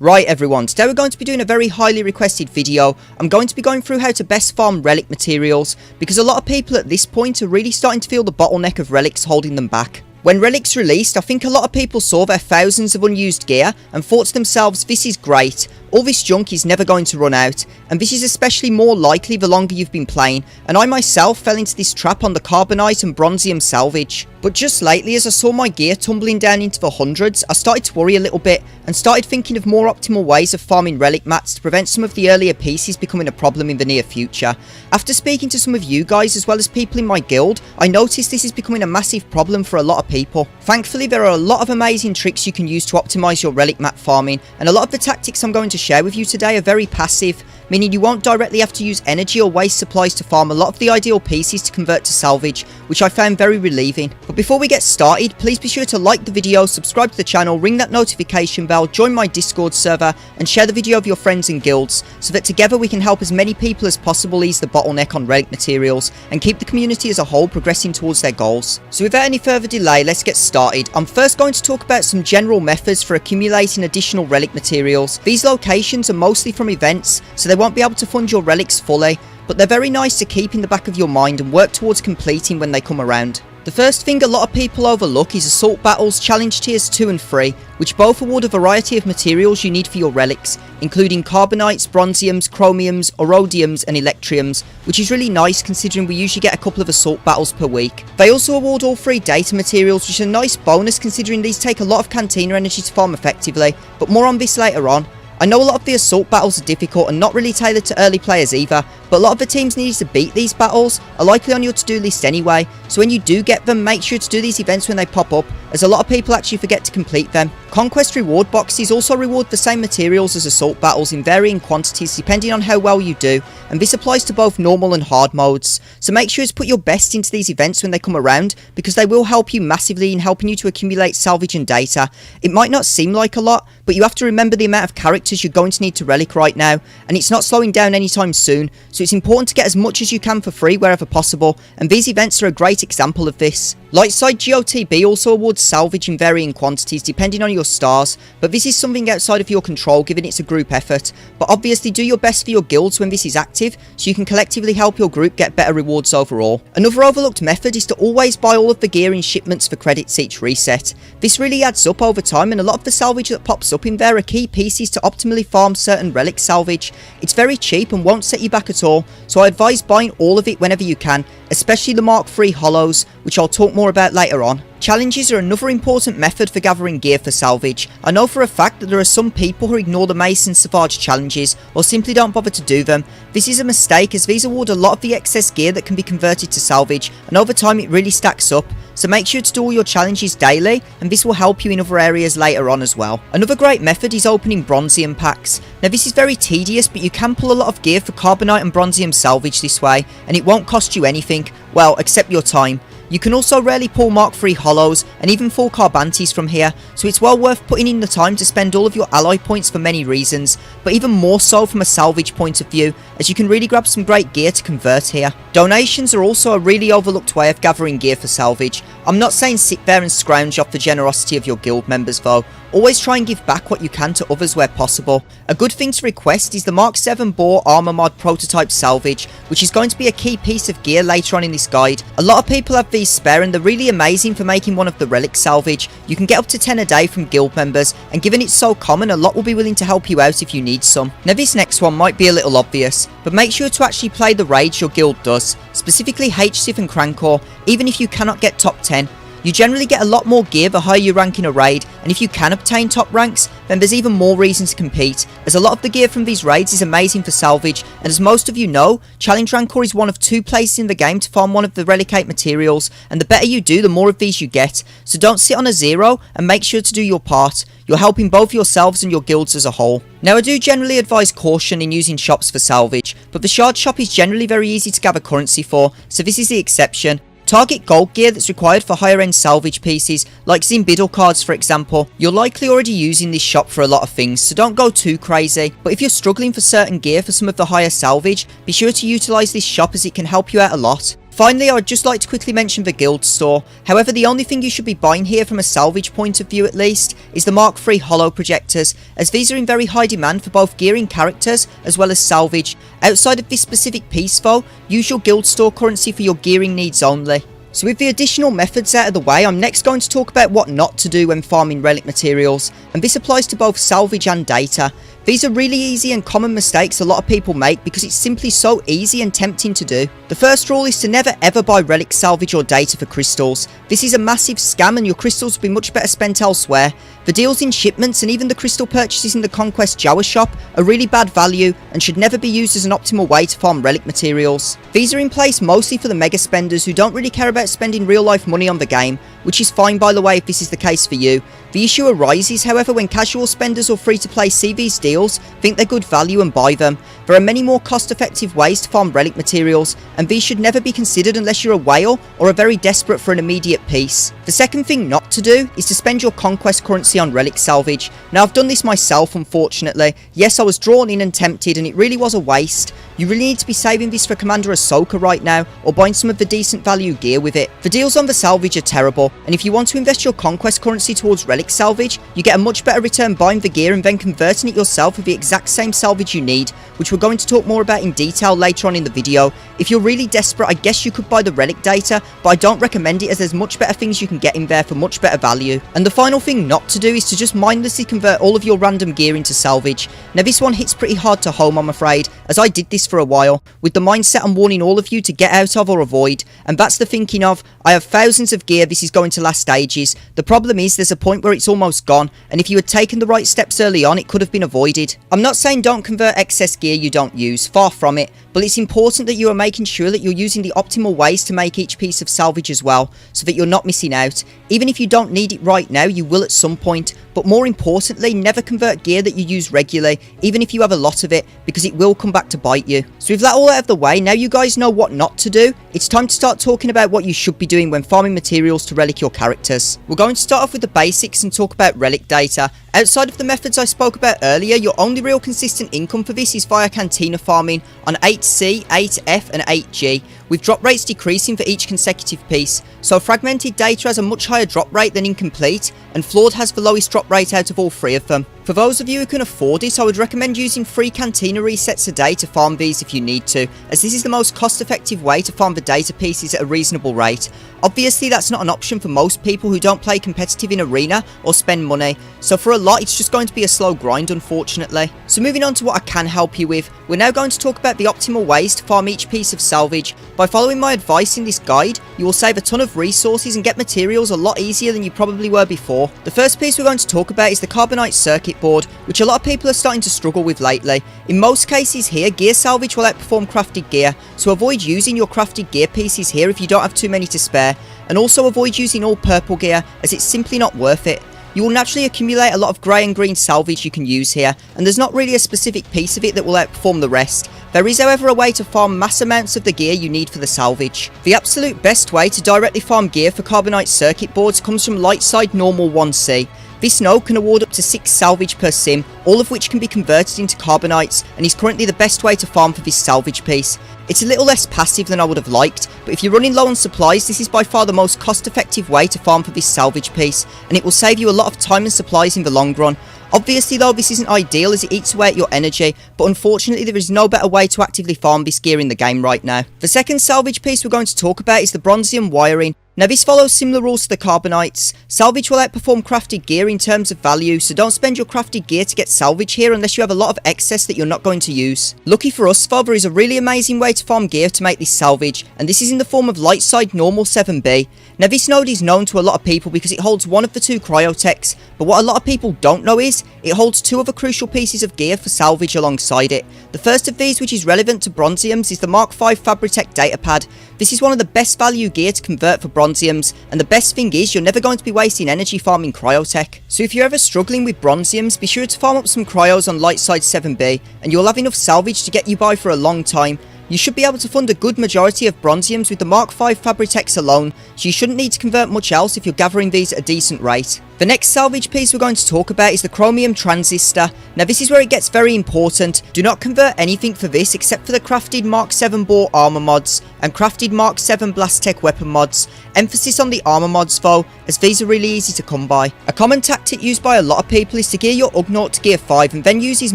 Right everyone, today we're going to be doing a very highly requested video. I'm going to be going through how to best farm relic materials, because a lot of people at this point are really starting to feel the bottleneck of relics holding them back. When Relics released, I think a lot of people saw their thousands of unused gear and thought to themselves, this is great, all this junk is never going to run out, and this is especially more likely the longer you've been playing, and I myself fell into this trap on the Carbonite and Bronzium Salvage. But just lately, as I saw my gear tumbling down into the hundreds, I started to worry a little bit and started thinking of more optimal ways of farming relic mats to prevent some of the earlier pieces becoming a problem in the near future. After speaking to some of you guys as well as people in my guild, I noticed this is becoming a massive problem for a lot of people. Thankfully, there are a lot of amazing tricks you can use to optimize your relic mat farming, and a lot of the tactics I'm going to share with you today are very passive, meaning you won't directly have to use energy or waste supplies to farm a lot of the ideal pieces to convert to salvage, which I found very relieving. But before we get started, please be sure to like the video, subscribe to the channel, ring that notification bell, join my Discord server, and share the video with your friends and guilds, so that together we can help as many people as possible ease the bottleneck on relic materials, and keep the community as a whole progressing towards their goals. So without any further delay, let's get started. I'm first going to talk about some general methods for accumulating additional relic materials. These locations are mostly from events, so they won't be able to fund your relics fully, but they're very nice to keep in the back of your mind and work towards completing when they come around. The first thing a lot of people overlook is Assault Battles Challenge Tiers 2 and 3, which both award a variety of materials you need for your relics, including Carbonites, Bronziums, Chromiums, Orodiums and Electriums, which is really nice considering we usually get a couple of Assault Battles per week. They also award all 3 data materials, which is a nice bonus considering these take a lot of Cantina energy to farm effectively, but more on this later on. I know a lot of the assault battles are difficult and not really tailored to early players either, but a lot of the teams needing to beat these battles are likely on your to-do list anyway, so when you do get them, make sure to do these events when they pop up, as a lot of people actually forget to complete them. Conquest reward boxes also reward the same materials as assault battles in varying quantities depending on how well you do, and this applies to both normal and hard modes, so make sure to put your best into these events when they come around, because they will help you massively in helping you to accumulate salvage and data. It might not seem like a lot, but you have to remember the amount of characters you're going to need to relic right now, and it's not slowing down anytime soon, so it's important to get as much as you can for free wherever possible, and these events are a great example of this. Lightside GOTB also awards salvage in varying quantities depending on your stars, but this is something outside of your control given it's a group effort, but obviously do your best for your guilds when this is active so you can collectively help your group get better rewards overall. Another overlooked method is to always buy all of the gear in shipments for credits each reset. This really adds up over time, and a lot of the salvage that pops up in there are key pieces to optimally farm certain relic salvage. It's very cheap and won't set you back at all, so I advise buying all of it whenever you can, especially the Mark III hollows, which I'll talk more about later on. Challenges are another important method for gathering gear for salvage. I know for a fact that there are some people who ignore the Mason Savage challenges or simply don't bother to do them. This is a mistake, as these award a lot of the excess gear that can be converted to salvage, and over time it really stacks up. So make sure to do all your challenges daily, and this will help you in other areas later on as well. Another great method is opening Bronzium packs. Now this is very tedious, but you can pull a lot of gear for Carbonite and Bronzium salvage this way, and it won't cost you anything, well, except your time. You can also rarely pull Mark III hollows and even full Carbantes from here, so it's well worth putting in the time to spend all of your ally points for many reasons, but even more so from a salvage point of view, as you can really grab some great gear to convert here. Donations are also a really overlooked way of gathering gear for salvage. I'm not saying sit there and scrounge off the generosity of your guild members though. Always try and give back what you can to others where possible. A good thing to request is the Mark 7 Boar Armor Mod Prototype Salvage, which is going to be a key piece of gear later on in this guide. A lot of people have these spare and they're really amazing for making one of the Relic salvage. You can get up to 10 a day from guild members, and given it's so common, a lot will be willing to help you out if you need some. Now this next one might be a little obvious, but make sure to actually play the raids your guild does, specifically HSIF and Crankor, even if you cannot get top 10. You generally get a lot more gear the higher you rank in a raid, and if you can obtain top ranks, then there's even more reason to compete, as a lot of the gear from these raids is amazing for salvage, and as most of you know, Challenge Rancor is one of 2 places in the game to farm one of the Relicate materials, and the better you do, the more of these you get, so don't sit on a 0 and make sure to do your part. You're helping both yourselves and your guilds as a whole. Now I do generally advise caution in using shops for salvage, but the shard shop is generally very easy to gather currency for, so this is the exception. Target gold gear that's required for higher end salvage pieces, like Zimbiddle cards for example. You're likely already using this shop for a lot of things, so don't go too crazy, but if you're struggling for certain gear for some of the higher salvage, be sure to utilise this shop as it can help you out a lot. finally, I'd just like to quickly mention the guild store. However, the only thing you should be buying here from a salvage point of view at least is the Mark III holo projectors, as these are in very high demand for both gearing characters as well as salvage. Outside of this specific piece though, use your guild store currency for your gearing needs only. So with the additional methods out of the way, I'm next going to talk about what not to do when farming relic materials, and this applies to both salvage and data. These are really easy and common mistakes a lot of people make because it's simply so easy and tempting to do. The first rule is to never ever buy relic salvage or data for crystals. This is a massive scam and your crystals will be much better spent elsewhere. The deals in shipments and even the crystal purchases in the Conquest Jawa shop are really bad value and should never be used as an optimal way to farm relic materials. These are in place mostly for the mega spenders who don't really care about spending real life money on the game, which is fine by the way if this is the case for you. The issue arises however when casual spenders or free to play see these deals, think they're good value and buy them. There are many more cost effective ways to farm relic materials, and these should never be considered unless you're a whale or are very desperate for an immediate piece. The second thing not to do is to spend your conquest currency on relic salvage. Now I've done this myself unfortunately. Yes, I was drawn in and tempted and it really was a waste. You really need to be saving this for Commander Ahsoka right now, or buying some of the decent value gear with it. The deals on the salvage are terrible, and if you want to invest your conquest currency towards relic salvage, you get a much better return buying the gear and then converting it yourself with the exact same salvage you need, which we're going to talk more about in detail later on in the video. If you're really desperate, I guess you could buy the relic data, but I don't recommend it as there's much better things you can get in there for much better value. And the final thing not to do is to just mindlessly convert all of your random gear into salvage. Now this one hits pretty hard to home I'm afraid, as I did this for a while, with the mindset I'm warning all of you to get out of or avoid, and that's the thinking of, I have thousands of gear, this is going to last ages. The problem is there's a point where it's almost gone, and if you had taken the right steps early on it could have been avoided. I'm not saying don't convert excess gear you don't use, far from it, but it's important that you are making sure that you're using the optimal ways to make each piece of salvage as well, so that you're not missing out. Even if you don't need it right now, you will at some point, but more importantly, never convert gear that you use regularly, even if you have a lot of it, because it will come back to bite you. So with that all out of the way, now you guys know what not to do, it's time to start talking about what you should be doing when farming materials to relic your characters. We're going to start off with the basics and talk about relic data. Outside of the methods I spoke about earlier, your only real consistent income for this is via cantina farming on 8C, 8F and 8G, with drop rates decreasing for each consecutive piece. So fragmented data has a much higher drop rate than incomplete, and flawed has the lowest drop rate out of all three of them. For those of you who can afford it, I would recommend using free cantina resets a day to farm these if you need to, as this is the most cost effective way to farm the data pieces at a reasonable rate. Obviously that's not an option for most people who don't play competitive in arena or spend money, so for a lot it's just going to be a slow grind unfortunately. So moving on to what I can help you with, we're now going to talk about the optimal ways to farm each piece of salvage. By following my advice in this guide, you will save a ton of resources and get materials a lot easier than you probably were before. The first piece we're going to talk about is the Carbonite circuit board, which a lot of people are starting to struggle with lately. In most cases here, gear salvage will outperform crafted gear, so avoid using your crafted gear pieces here if you don't have too many to spare, and also avoid using all purple gear as it's simply not worth it. You will naturally accumulate a lot of grey and green salvage you can use here, and there's not really a specific piece of it that will outperform the rest. There is however a way to farm mass amounts of the gear you need for the salvage. The absolute best way to directly farm gear for Carbonite circuit boards comes from light side normal 1C. This node can award up to 6 salvage per sim, all of which can be converted into Carbonites, and is currently the best way to farm for this salvage piece. It's a little less passive than I would have liked, but if you're running low on supplies, this is by far the most cost effective way to farm for this salvage piece, and it will save you a lot of time and supplies in the long run. Obviously though, this isn't ideal as it eats away at your energy, but unfortunately there is no better way to actively farm this gear in the game right now. The second salvage piece we're going to talk about is the Bronzium wiring. Now this follows similar rules to the Carbonites. Salvage will outperform crafted gear in terms of value, so don't spend your crafted gear to get salvage here unless you have a lot of excess that you're not going to use. Lucky for us though, there is a really amazing way to farm gear to make this salvage, and this is in the form of light side normal 7B. Now this node is known to a lot of people because it holds one of the 2 cryotechs, but what a lot of people don't know is, it holds 2 other crucial pieces of gear for salvage alongside it. The first of these, which is relevant to Bronziums, is the Mark V Fabritech datapad. This is one of the best value gear to convert for Bronziums, and the best thing is you're never going to be wasting energy farming cryotech. So if you're ever struggling with Bronziums, be sure to farm up some cryos on light side 7B, and you'll have enough salvage to get you by for a long time. You should be able to fund a good majority of Bronziums with the Mark V Fabritechs alone, so you shouldn't need to convert much else if you're gathering these at a decent rate. The next salvage piece we're going to talk about is the Chromium Transistor. Now this is where it gets very important. Do not convert anything for this except for the crafted Mark 7 bore armor mods. and crafted Mark 7 Blast Tech weapon mods. Emphasis on the armor mods though, as these are really easy to come by. A common tactic used by a lot of people is to gear your Ugnaught to gear 5 and then use his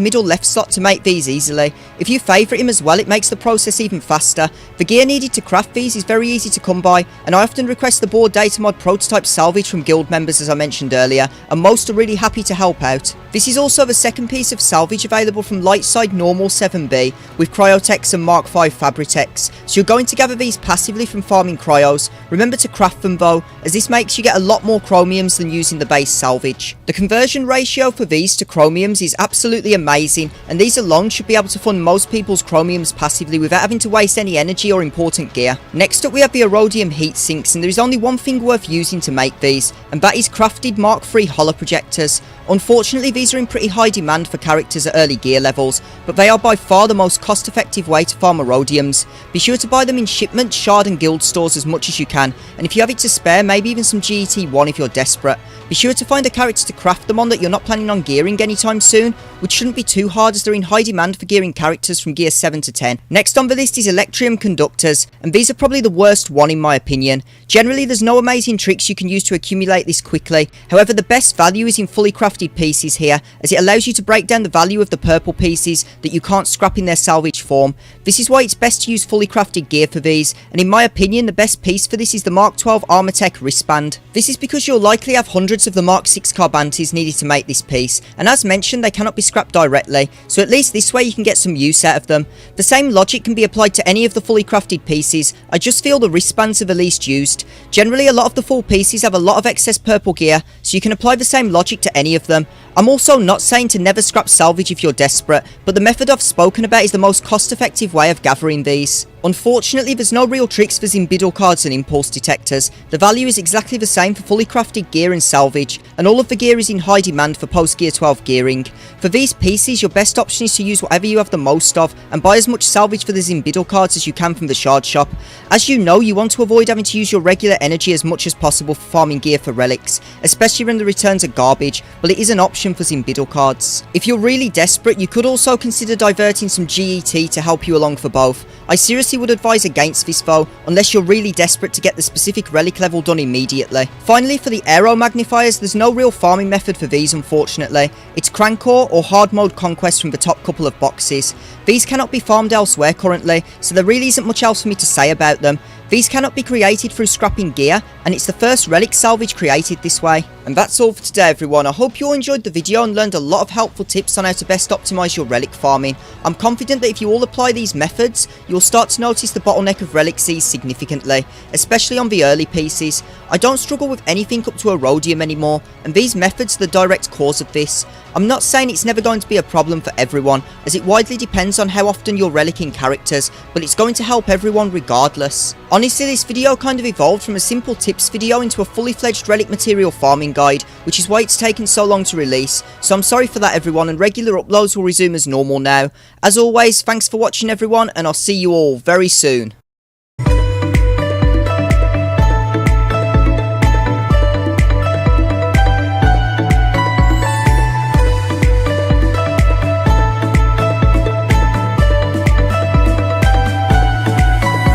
middle left slot to make these easily. If you favourite him as well, it makes the process even faster. The gear needed to craft these is very easy to come by, and I often request the board data mod prototype Salvage from guild members as I mentioned earlier, and most are really happy to help out. This is also the second piece of Salvage available from Lightside Normal 7B with Cryotechs and Mark 5 Fabritechs, so you're going to gather these passively from farming Cryos. Remember to craft them though, as this makes you get a lot more chromiums than using the base Salvage. The conversion ratio for these to chromiums is absolutely amazing, and these alone should be able to fund most people's chromiums passively without having to waste any energy or important gear. Next up we have the Erodium heat sinks, and there is only one thing worth using to make these, and that is crafted Mark 3 holo projectors. Unfortunately, these are in pretty high demand for characters at early gear levels, but they are by far the most cost effective way to farm Erodiums. Be sure to buy them in shipment, shard and guild stores as much as you can, and if you have it to spare, maybe even some GET1 if you're desperate. Be sure to find a character to craft them on that you're not planning on gearing anytime soon, which shouldn't be too hard as they're in high demand for gearing characters from gear 7 to 10. Next on the list is Electrium Conductors, and these are probably the worst one in my opinion. Generally there's no amazing tricks you can use to accumulate this quickly, however the best value is in fully crafted pieces here, as it allows you to break down the value of the purple pieces that you can't scrap in their salvage form. This is why it's best to use fully crafted gear for these, and in my opinion the best piece for this is the Mark 12 Armortech wristband. This is because you'll likely have hundreds of the Mark 6 Carbantes needed to make this piece, and as mentioned they cannot be scrapped directly, so at least this way you can get some use out of them. The same logic can be applied to any of the fully crafted pieces, I just feel the wristbands are the least used. Generally a lot of the full pieces have a lot of excess purple gear, so you can apply the same logic to any of them. I'm also not saying to never scrap salvage if you're desperate, but the method I've spoken about is the most cost effective way of gathering these. Unfortunately, there's no real tricks for Zimbiddle cards and impulse detectors. The value is exactly the same for fully crafted gear and salvage, and all of the gear is in high demand for post gear 12 gearing. For these pieces, your best option is to use whatever you have the most of, and buy as much salvage for the Zimbiddle cards as you can from the shard shop. As you know, you want to avoid having to use your regular energy as much as possible for farming gear for relics, especially when the returns are garbage, but it is an option for Zimbiddle cards. If you're really desperate, you could also consider diverting some GET to help you along for both. I seriously would advise against this though, unless you're really desperate to get the specific relic level done immediately. Finally, for the aero magnifiers, there's no real farming method for these unfortunately. It's Crankor or hard mode conquest from the top couple of boxes. These cannot be farmed elsewhere currently, so there really isn't much else for me to say about them. These cannot be created through scrapping gear, and it's the first relic salvage created this way. And that's all for today everyone. I hope you all enjoyed the video and learned a lot of helpful tips on how to best optimise your relic farming. I'm confident that if you all apply these methods, you'll start to notice the bottleneck of relics ease significantly, especially on the early pieces. I don't struggle with anything up to Erodium anymore, and these methods are the direct cause of this. I'm not saying it's never going to be a problem for everyone, as it widely depends on how often you're relicking characters, but it's going to help everyone regardless. Honestly, this video kind of evolved from a simple tips video into a fully fledged relic material farming guide, which is why it's taken so long to release, so I'm sorry for that everyone, and regular uploads will resume as normal now. As always, thanks for watching everyone, and I'll see you all very soon.